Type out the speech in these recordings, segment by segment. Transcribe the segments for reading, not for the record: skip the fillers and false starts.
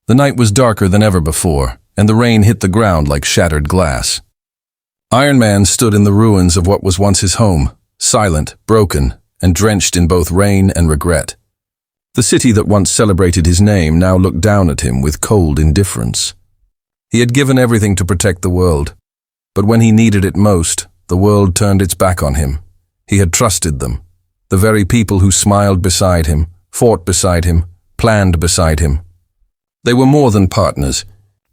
The night was darker than ever before, and the rain hit the ground like shattered glass. Ironman stood in the ruins of what was once his home, silent, broken, and drenched in both rain and regret. The city that once celebrated his name now looked down at him with cold indifference. He had given everything to protect the world, but when he needed it most, the world turned its back on him. He had trusted them, the very people who smiled beside him, fought beside him, planned beside him. They were more than partners.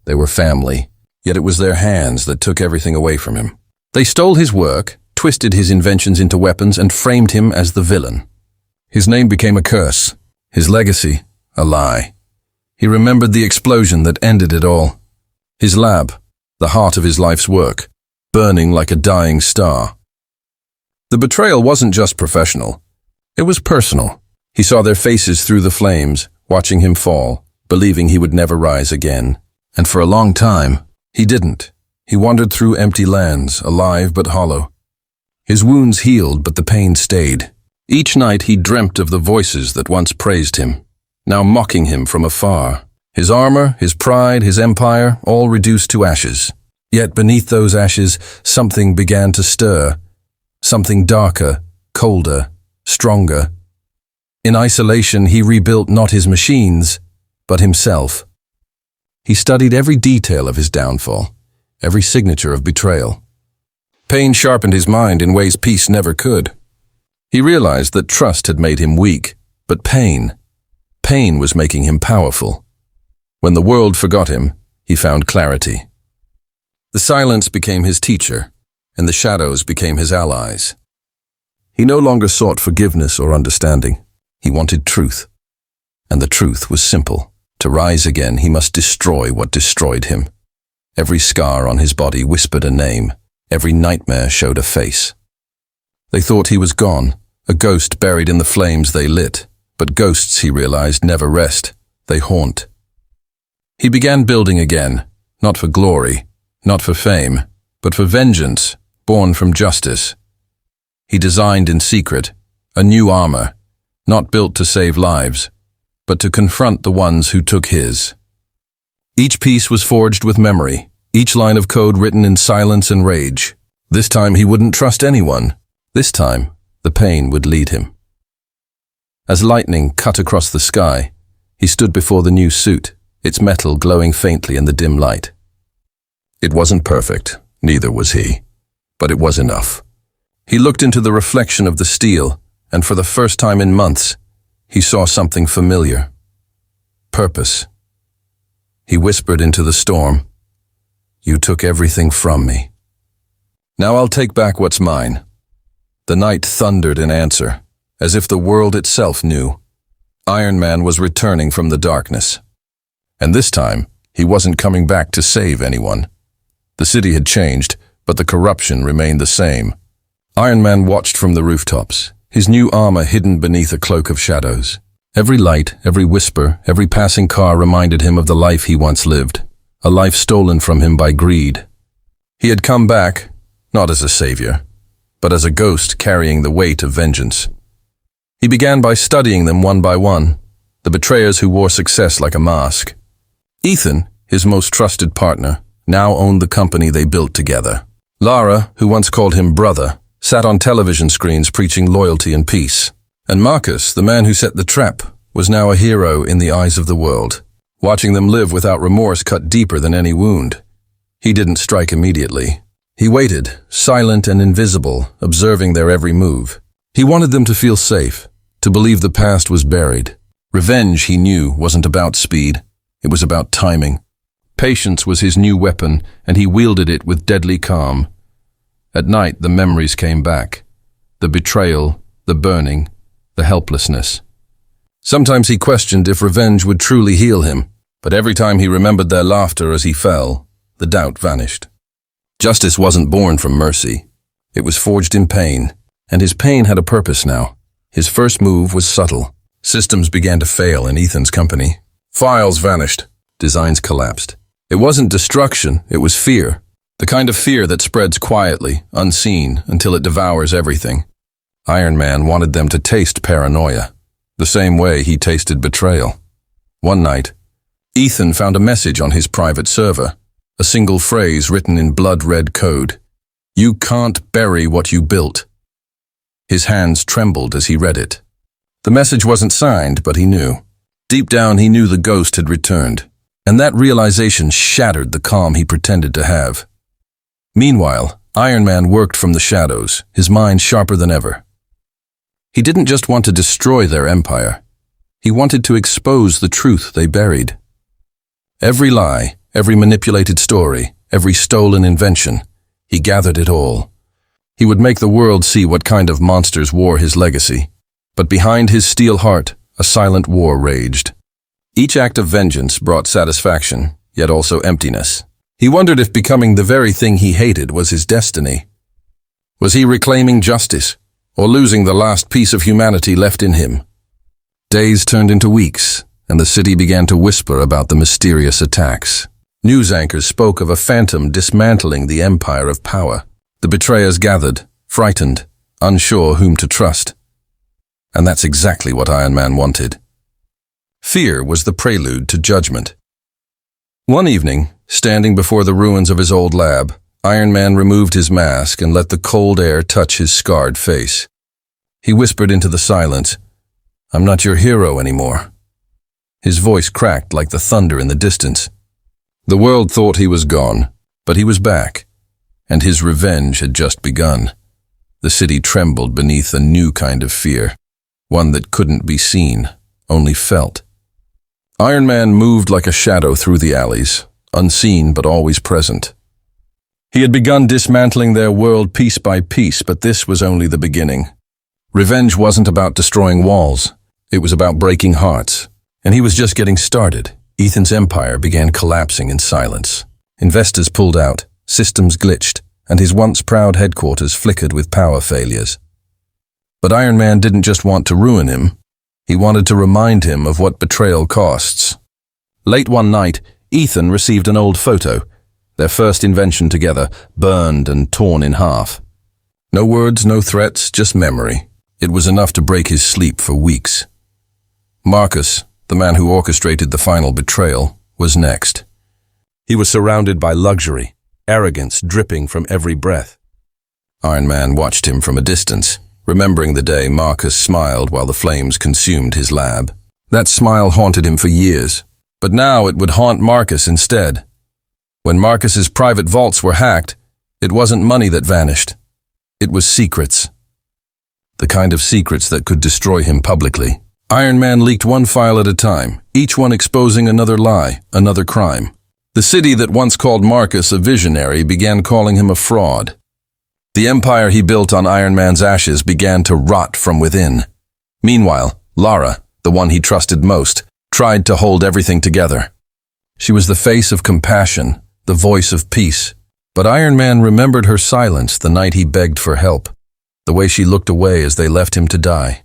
They were family, yet it was their hands that took everything away from him. They stole his work, twisted his inventions into weapons, and framed him as the villain. His name became a curse, his legacy a lie. He remembered the explosion that ended it all. His lab, the heart of his life's work, burning like a dying star. The betrayal wasn't just professional. It was personal. He saw their faces through the flames, watching him fall, believing he would never rise again. And for a long time, he didn't. He wandered through empty lands, alive but hollow. His wounds healed, but the pain stayed. Each night he dreamt of the voices that once praised him, now mocking him from afar. His armor, his pride, his empire, all reduced to ashes. Yet beneath those ashes, something began to stir. Something darker, colder, stronger. In isolation, he rebuilt not his machines, but himself. He studied every detail of his downfall, every signature of betrayal. Pain sharpened his mind in ways peace never could. He realized that trust had made him weak, but pain was making him powerful. When the world forgot him, he found clarity. The silence became his teacher, and the shadows became his allies. He no longer sought forgiveness or understanding. He wanted truth. And the truth was simple. To rise again, he must destroy what destroyed him. Every scar on his body whispered a name. Every nightmare showed a face. They thought he was gone, a ghost buried in the flames they lit. But ghosts, he realized, never rest. They haunt. He began building again, not for glory, not for fame, but for vengeance, born from justice. He designed in secret a new armor, not built to save lives, but to confront the ones who took his. Each piece was forged with memory, each line of code written in silence and rage. This time he wouldn't trust anyone. This time, the pain would lead him. As lightning cut across the sky, he stood before the new suit, its metal glowing faintly in the dim light. It wasn't perfect, neither was he, but it was enough. He looked into the reflection of the steel, and for the first time in months, he saw something familiar. Purpose. He whispered into the storm, "You took everything from me. Now I'll take back what's mine." The night thundered in answer, as if the world itself knew. Ironman was returning from the darkness. And this time, he wasn't coming back to save anyone. The city had changed, but the corruption remained the same. Ironman watched from the rooftops, his new armor hidden beneath a cloak of shadows. Every light, every whisper, every passing car reminded him of the life he once lived, a life stolen from him by greed. He had come back, not as a savior, but as a ghost carrying the weight of vengeance. He began by studying them one by one, the betrayers who wore success like a mask. Ethan, his most trusted partner, now owned the company they built together. Lara, who once called him brother, sat on television screens preaching loyalty and peace. And Marcus, the man who set the trap, was now a hero in the eyes of the world. Watching them live without remorse cut deeper than any wound. He didn't strike immediately. He waited, silent and invisible, observing their every move. He wanted them to feel safe, to believe the past was buried. Revenge, he knew, wasn't about speed. It was about timing. Patience was his new weapon, and he wielded it with deadly calm. At night, the memories came back. The betrayal, the burning, the helplessness. Sometimes he questioned if revenge would truly heal him, but every time he remembered their laughter as he fell, the doubt vanished. Justice wasn't born from mercy. It was forged in pain, and his pain had a purpose now. His first move was subtle. Systems began to fail in Ethan's company. Files vanished. Designs collapsed. It wasn't destruction, it was fear. The kind of fear that spreads quietly, unseen, until it devours everything. Ironman wanted them to taste paranoia, the same way he tasted betrayal. One night, Ethan found a message on his private server, a single phrase written in blood-red code. "You can't bury what you built." His hands trembled as he read it. The message wasn't signed, but he knew. Deep down, he knew the ghost had returned, and that realization shattered the calm he pretended to have. Meanwhile, Ironman worked from the shadows, his mind sharper than ever. He didn't just want to destroy their empire. He wanted to expose the truth they buried. Every lie, every manipulated story, every stolen invention, he gathered it all. He would make the world see what kind of monsters wore his legacy. But behind his steel heart, a silent war raged. Each act of vengeance brought satisfaction, yet also emptiness. He wondered if becoming the very thing he hated was his destiny. Was he reclaiming justice, or losing the last piece of humanity left in him? Days turned into weeks, and the city began to whisper about the mysterious attacks. News anchors spoke of a phantom dismantling the empire of power. The betrayers gathered, frightened, unsure whom to trust. And that's exactly what Ironman wanted. Fear was the prelude to judgment. One evening, standing before the ruins of his old lab, Ironman removed his mask and let the cold air touch his scarred face. He whispered into the silence, "I'm not your hero anymore." His voice cracked like the thunder in the distance. The world thought he was gone, but he was back, and his revenge had just begun. The city trembled beneath a new kind of fear. One that couldn't be seen, only felt. Ironman moved like a shadow through the alleys, unseen but always present. He had begun dismantling their world piece by piece, but this was only the beginning. Revenge wasn't about destroying walls, it was about breaking hearts. And he was just getting started. Ethan's empire began collapsing in silence. Investors pulled out, systems glitched, and his once proud headquarters flickered with power failures. But Ironman didn't just want to ruin him. He wanted to remind him of what betrayal costs. Late one night, Ethan received an old photo, their first invention together, burned and torn in half. No words, no threats, just memory. It was enough to break his sleep for weeks. Marcus, the man who orchestrated the final betrayal, was next. He was surrounded by luxury, arrogance dripping from every breath. Ironman watched him from a distance, remembering the day Marcus smiled while the flames consumed his lab. That smile haunted him for years, but now it would haunt Marcus instead. When Marcus's private vaults were hacked, it wasn't money that vanished. It was secrets. The kind of secrets that could destroy him publicly. Ironman leaked one file at a time, each one exposing another lie, another crime. The city that once called Marcus a visionary began calling him a fraud. The empire he built on Ironman's ashes began to rot from within. Meanwhile, Lara, the one he trusted most, tried to hold everything together. She was the face of compassion, the voice of peace. But Ironman remembered her silence the night he begged for help, the way she looked away as they left him to die.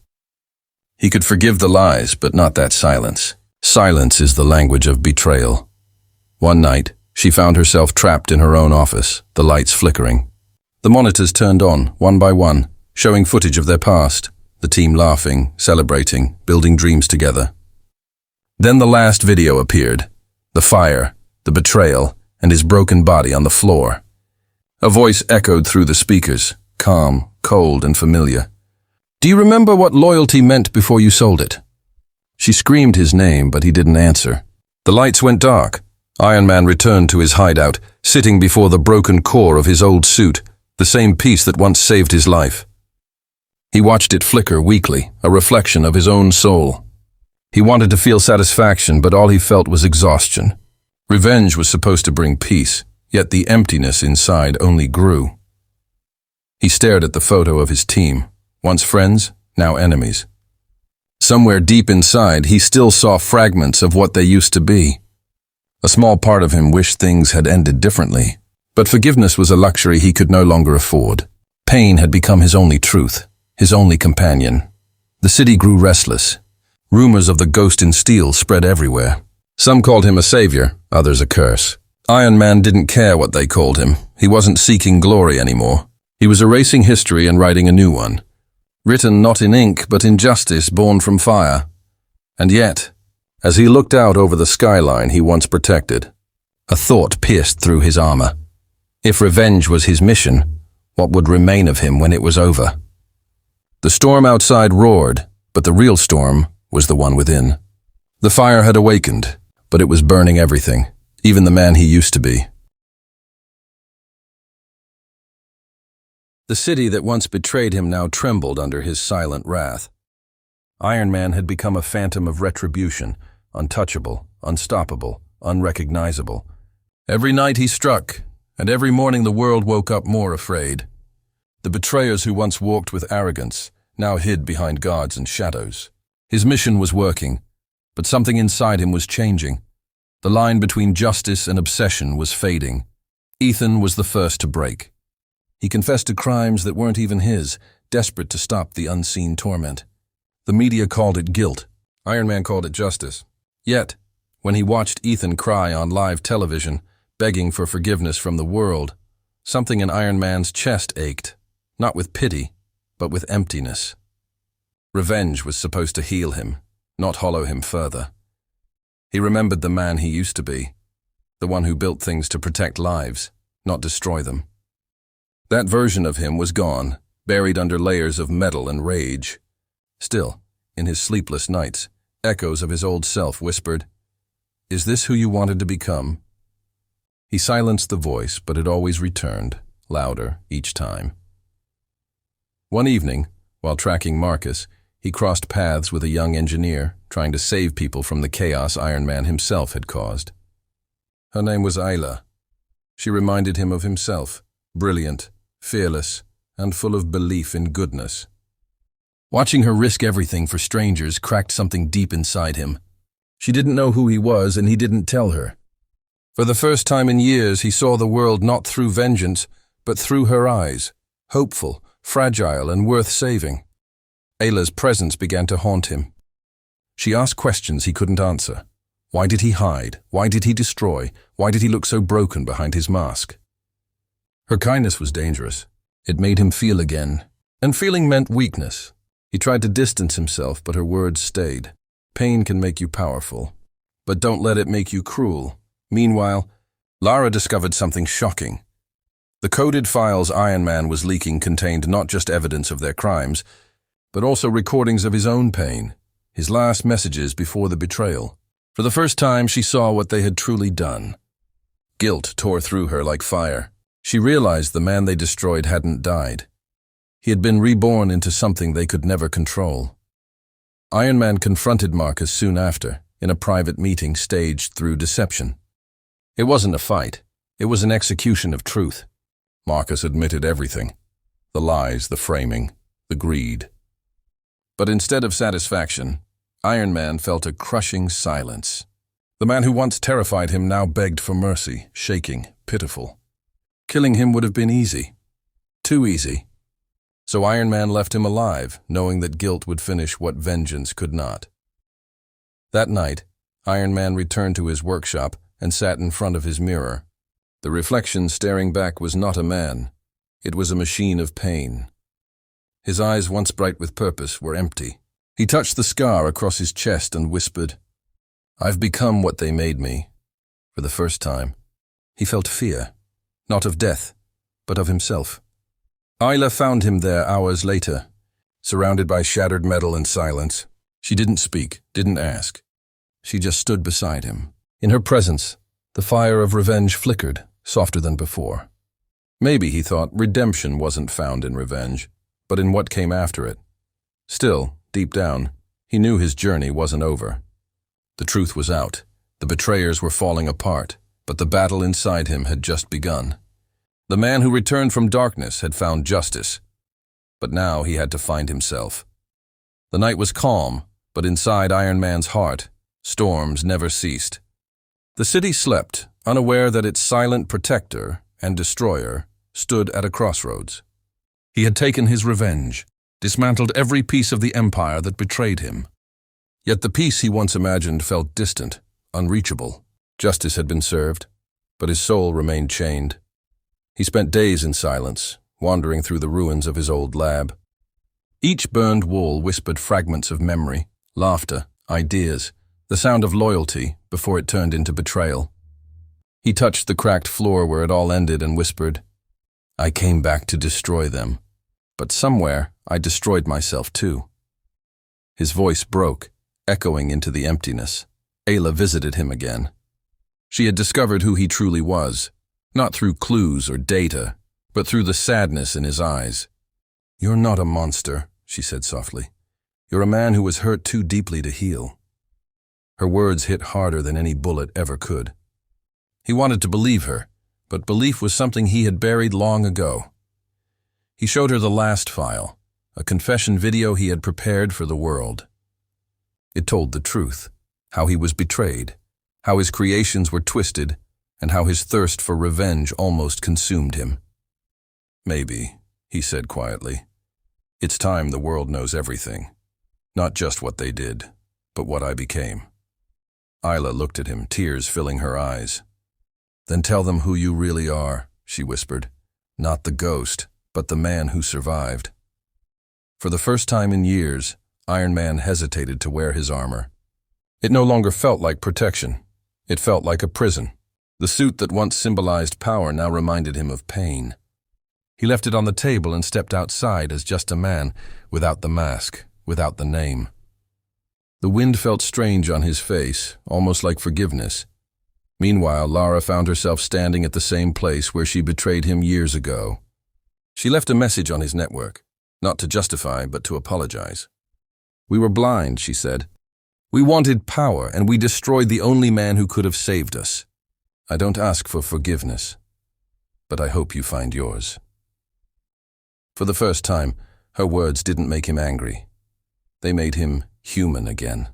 He could forgive the lies, but not that silence. Silence is the language of betrayal. One night, she found herself trapped in her own office, the lights flickering. The monitors turned on, one by one, showing footage of their past, the team laughing, celebrating, building dreams together. Then the last video appeared, the fire, the betrayal, and his broken body on the floor. A voice echoed through the speakers, calm, cold, and familiar. "Do you remember what loyalty meant before you sold it?" She screamed his name, but he didn't answer. The lights went dark. Ironman returned to his hideout, sitting before the broken core of his old suit, the same piece that once saved his life. He watched it flicker weakly, a reflection of his own soul. He wanted to feel satisfaction, but all he felt was exhaustion. Revenge was supposed to bring peace, yet the emptiness inside only grew. He stared at the photo of his team, once friends, now enemies. Somewhere deep inside, he still saw fragments of what they used to be. A small part of him wished things had ended differently. But forgiveness was a luxury he could no longer afford. Pain had become his only truth, his only companion. The city grew restless. Rumors of the ghost in steel spread everywhere. Some called him a savior, others a curse. Ironman didn't care what they called him. He wasn't seeking glory anymore. He was erasing history and writing a new one. Written not in ink, but in justice born from fire. And yet, As he looked out over the skyline he once protected, a thought pierced through his armor. If revenge was his mission, what would remain of him when it was over? The storm outside roared, but the real storm was the one within. The fire had awakened, but it was burning everything, even the man he used to be. The city that once betrayed him now trembled under his silent wrath. Ironman had become a phantom of retribution, untouchable, unstoppable, unrecognizable. Every night he struck, and every morning the world woke up more afraid. The betrayers who once walked with arrogance now hid behind guards and shadows. His mission was working, but something inside him was changing. The line between justice and obsession was fading. Ethan was the first to break. He confessed to crimes that weren't even his, desperate to stop the unseen torment. The media called it guilt. Ironman called it justice. Yet, when he watched Ethan cry on live television, begging for forgiveness from the world, something in Ironman's chest ached, not with pity, but with emptiness. Revenge was supposed to heal him, not hollow him further. He remembered the man he used to be, the one who built things to protect lives, not destroy them. That version of him was gone, buried under layers of metal and rage. Still, in his sleepless nights, echoes of his old self whispered, "Is this who you wanted to become?" He silenced the voice, but it always returned, louder each time. One evening, while tracking Marcus, he crossed paths with a young engineer, trying to save people from the chaos Ironman himself had caused. Her name was Ayla. She reminded him of himself, brilliant, fearless, and full of belief in goodness. Watching her risk everything for strangers cracked something deep inside him. She didn't know who he was, and he didn't tell her. For the first time in years, he saw the world not through vengeance, but through her eyes, hopeful, fragile, and worth saving. Ayla's presence began to haunt him. She asked questions he couldn't answer. Why did he hide? Why did he destroy? Why did he look so broken behind his mask? Her kindness was dangerous. It made him feel again, and feeling meant weakness. He tried to distance himself, but her words stayed. Pain can make you powerful, but don't let it make you cruel. Meanwhile, Lara discovered something shocking. The coded files Ironman was leaking contained not just evidence of their crimes, but also recordings of his own pain, his last messages before the betrayal. For the first time, she saw what they had truly done. Guilt tore through her like fire. She realized the man they destroyed hadn't died. He had been reborn into something they could never control. Ironman confronted Marcus soon after, in a private meeting staged through deception. It wasn't a fight. It was an execution of truth. Marcus admitted everything. The lies, the framing, the greed. But instead of satisfaction, Ironman felt a crushing silence. The man who once terrified him now begged for mercy, shaking, pitiful. Killing him would have been easy. Too easy. So Ironman left him alive, knowing that guilt would finish what vengeance could not. That night, Ironman returned to his workshop and sat in front of his mirror. The reflection staring back was not a man. It was a machine of pain. His eyes, once bright with purpose, were empty. He touched the scar across his chest and whispered, "I've become what they made me." For the first time, he felt fear, not of death, but of himself. Ayla found him there hours later, surrounded by shattered metal and silence. She didn't speak, didn't ask. She just stood beside him. In her presence, the fire of revenge flickered, softer than before. Maybe, he thought, redemption wasn't found in revenge, but in what came after it. Still, deep down, he knew his journey wasn't over. The truth was out. The betrayers were falling apart, but the battle inside him had just begun. The man who returned from darkness had found justice, but now he had to find himself. The night was calm, but inside Ironman's heart, storms never ceased. The city slept, unaware that its silent protector and destroyer stood at a crossroads. He had taken his revenge, dismantled every piece of the empire that betrayed him. Yet the peace he once imagined felt distant, unreachable. Justice had been served, but his soul remained chained. He spent days in silence, wandering through the ruins of his old lab. Each burned wall whispered fragments of memory, laughter, ideas, the sound of loyalty before it turned into betrayal. He touched the cracked floor where it all ended and whispered, "I came back to destroy them, but somewhere I destroyed myself too." His voice broke, echoing into the emptiness. Ayla visited him again. She had discovered who he truly was, not through clues or data, but through the sadness in his eyes. "You're not a monster," she said softly. "You're a man who was hurt too deeply to heal." Her words hit harder than any bullet ever could. He wanted to believe her, but belief was something he had buried long ago. He showed her the last file, a confession video he had prepared for the world. It told the truth, how he was betrayed, how his creations were twisted, and how his thirst for revenge almost consumed him. "Maybe," he said quietly. "It's time the world knows everything. Not just what they did, but what I became." Ayla looked at him, tears filling her eyes. "Then tell them who you really are," she whispered. "Not the ghost, but the man who survived." For the first time in years, Iron Man hesitated to wear his armor. It no longer felt like protection. It felt like a prison. The suit that once symbolized power now reminded him of pain. He left it on the table and stepped outside as just a man, without the mask, without the name. The wind felt strange on his face, almost like forgiveness. Meanwhile, Lara found herself standing at the same place where she betrayed him years ago. She left a message on his network, not to justify, but to apologize. "We were blind," she said. "We wanted power, and we destroyed the only man who could have saved us. I don't ask for forgiveness, but I hope you find yours." For the first time, her words didn't make him angry. They made him human again.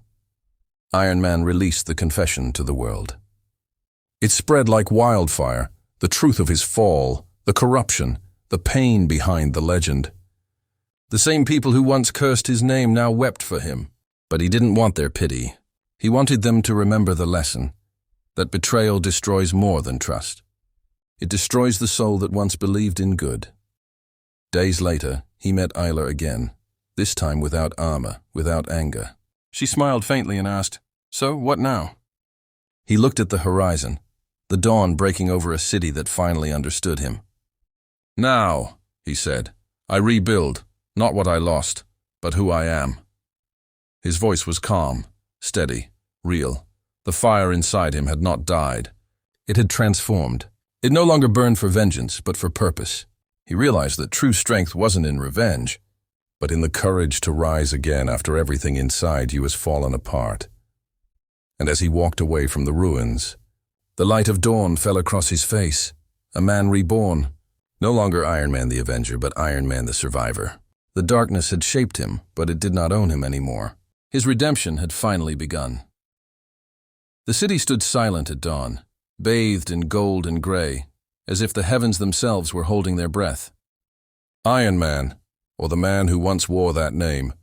Iron Man released the confession to the world. It spread like wildfire, the truth of his fall, the corruption, the pain behind the legend. The same people who once cursed his name now wept for him, but he didn't want their pity. He wanted them to remember the lesson, that betrayal destroys more than trust. It destroys the soul that once believed in good. Days later, he met Ayla again, this time without armor, without anger. She smiled faintly and asked, "So, what now?" He looked at the horizon, the dawn breaking over a city that finally understood him. "Now," he said, "I rebuild, not what I lost, but who I am." His voice was calm, steady, real. The fire inside him had not died. It had transformed. It no longer burned for vengeance, but for purpose. He realized that true strength wasn't in revenge, but in the courage to rise again after everything inside you has fallen apart. And as he walked away from the ruins, the light of dawn fell across his face, a man reborn. No longer Iron Man the Avenger, but Iron Man the Survivor. The darkness had shaped him, but it did not own him anymore. His redemption had finally begun. The city stood silent at dawn, bathed in gold and gray, as if the heavens themselves were holding their breath. Iron Man, or the man who once wore that name,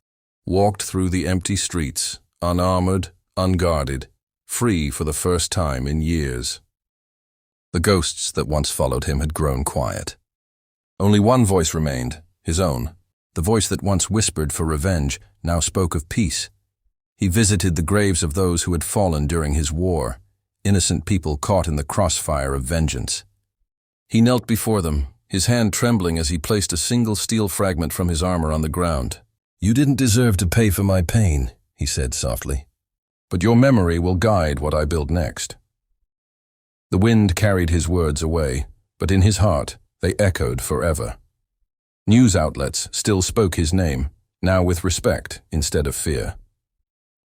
walked through the empty streets, unarmored, unguarded, free for the first time in years. The ghosts that once followed him had grown quiet. Only one voice remained, his own. The voice that once whispered for revenge now spoke of peace. He visited the graves of those who had fallen during his war, innocent people caught in the crossfire of vengeance. He knelt before them, his hand trembling as he placed a single steel fragment from his armor on the ground. "You didn't deserve to pay for my pain," he said softly, "but your memory will guide what I build next." The wind carried his words away, but in his heart they echoed forever. News outlets still spoke his name, now with respect instead of fear.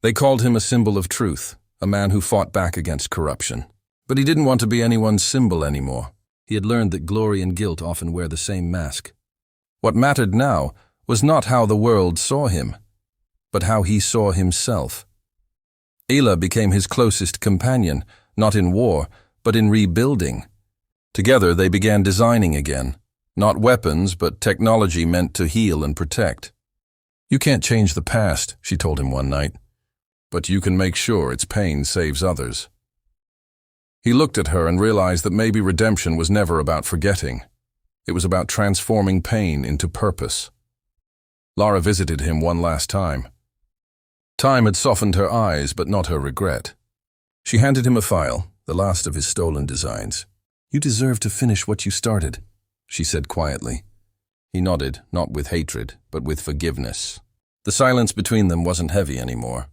They called him a symbol of truth, a man who fought back against corruption. But he didn't want to be anyone's symbol anymore. He had learned that glory and guilt often wear the same mask. What mattered now was not how the world saw him, but how he saw himself. Ayla became his closest companion, not in war, but in rebuilding. Together they began designing again, not weapons, but technology meant to heal and protect. "You can't change the past," she told him one night, "but you can make sure its pain saves others." He looked at her and realized that maybe redemption was never about forgetting. It was about transforming pain into purpose. Lara visited him one last time. Time had softened her eyes, but not her regret. She handed him a file, the last of his stolen designs. "You deserve to finish what you started," she said quietly. He nodded, not with hatred, but with forgiveness. The silence between them wasn't heavy anymore.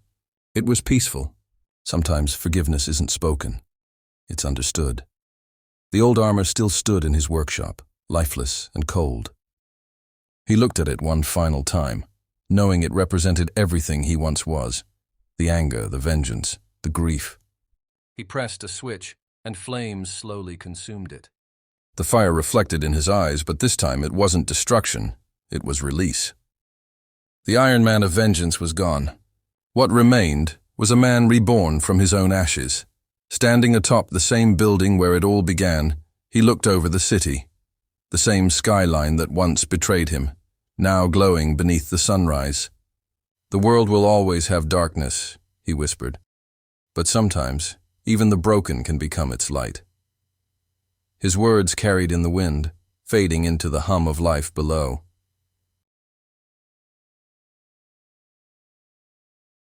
It was peaceful. Sometimes forgiveness isn't spoken. It's understood. The old armor still stood in his workshop, lifeless and cold. He looked at it one final time, knowing it represented everything he once was. The anger, the vengeance, the grief. He pressed a switch, and flames slowly consumed it. The fire reflected in his eyes, but this time it wasn't destruction, it was release. The Iron Man of vengeance was gone. What remained was a man reborn from his own ashes. Standing atop the same building where it all began, he looked over the city. The same skyline that once betrayed him, now glowing beneath the sunrise. "The world will always have darkness," he whispered. "But sometimes, even the broken can become its light." His words carried in the wind, fading into the hum of life below.